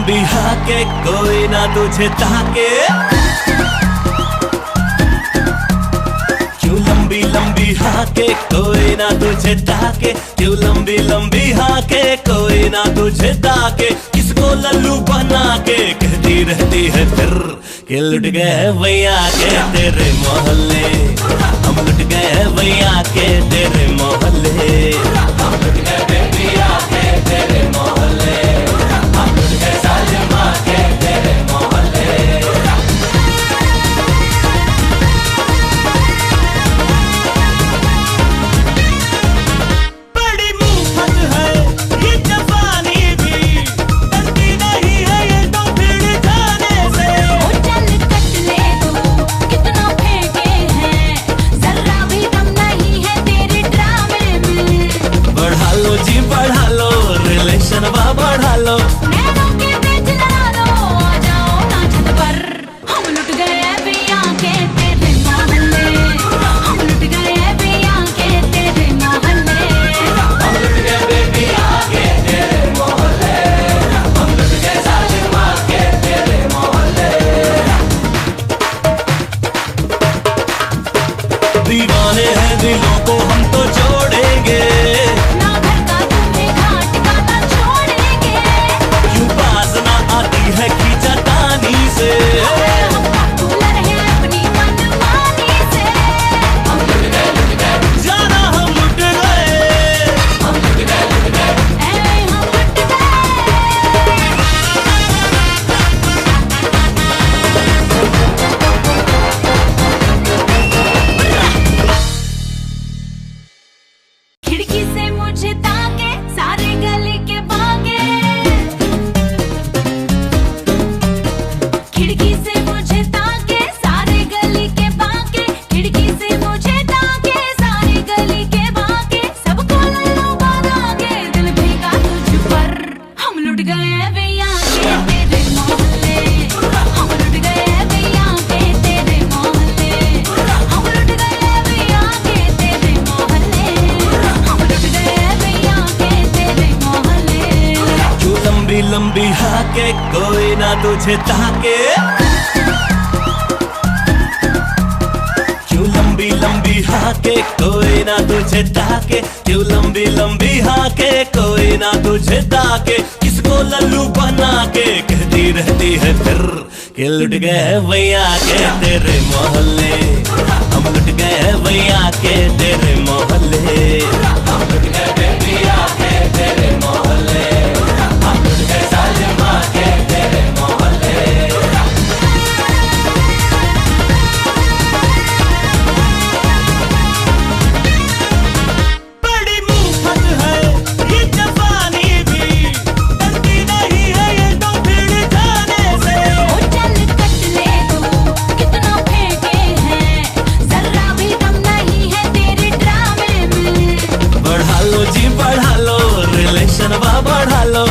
लंबी हाके कोई ना तुझे ताके, क्यों लंबी लंबी हाके कोई ना तुझे ताके, क्यों लंबी लंबी हाके कोई ना तुझे ताके। किसको लल्लू बना के कहती रहती है फिर कि लुट गए भैया के तेरे मोहल्ले, हम लुट गए भैया के तेरे मोहल्ले, हम लुट गए बेबिया के तेरे मोहल्ले, हम लुट गए सालिमा के तेरे मोहल्ले। बड़ी मुफ्त है ये जवानी भी, डरती नहीं है ये तो भीड़ जाने से। ओ चल कट ले तू कितना फेंके हैं, जरा भी दम नहीं है तेरे ड्रामे में। बढ़ा लो जी बढ़ा लो, रिलेशन बढ़ा लो, नैनों के ब्रिज लगा लो, आ जाओ ना छत पर। हम लुट गए भैया के तेरे मोहल्ले, हम लुट गए भैया के तेरे मोहल्ले, हम लुट गए बेबिया के तेरे मोहल्ले, हम लुट गए सालिमा के तेरे मोहल्ले। दीवाने हैं दिलों को हम तो जोड़ेंगे, ना घर का तुम्हें घाट का ना छोड़ेंगे। क्यों पास ना आती है खींचातानी से। हम पॉपुलर हैं अपनी मनमानी से। हम लुट गए जाना हम लुट गए, हम लुट गए हम लुट गए। खिड़की से मुझे ताके सारे गली के बागे, खिड़की से मुझे ताके सारे गली के बागे, खिड़की से मुझे ताके सारे गली के बागे। सबको लल्लू बना के दिल भीगा तुझ पर। हम लुट गए भैया के तेरे मोहल्ले, हम लुट गए भैया के तेरे मोहल्ले, हम लुट गए भैया के तेरे मोहल्ले, हम लुट गए भैया के तेरे मोहल्ले। क्यों लंबी लंबी हाके कोई ना तुझे ताके, क्यों लंबी लंबी हाके कोई ना तुझे ताके, क्यों लंबी लंबी हाके कोई ना तुझे ताके। किसको लल्लू बना के कहती रहती है फिर कि लुट गए भैया के तेरे मोहल्ले, हम लुट गए भैया के तेरे मोहल्ले, हम लुट गए बेबिया के तेरे मोहल्ले, हम लुट गए सालिमा के तेरे मोहल्ले। बड़ी मुफ्त है ये जवानी भी, डरती नहीं है ये तो भीड़ जाने से। ओ चल कट ले तू कितना फेंके हैं, जरा भी दम नहीं है तेरे ड्रामे में। बढ़ा लो जी बढ़ा लो, रिलेशन बढ़ा लो,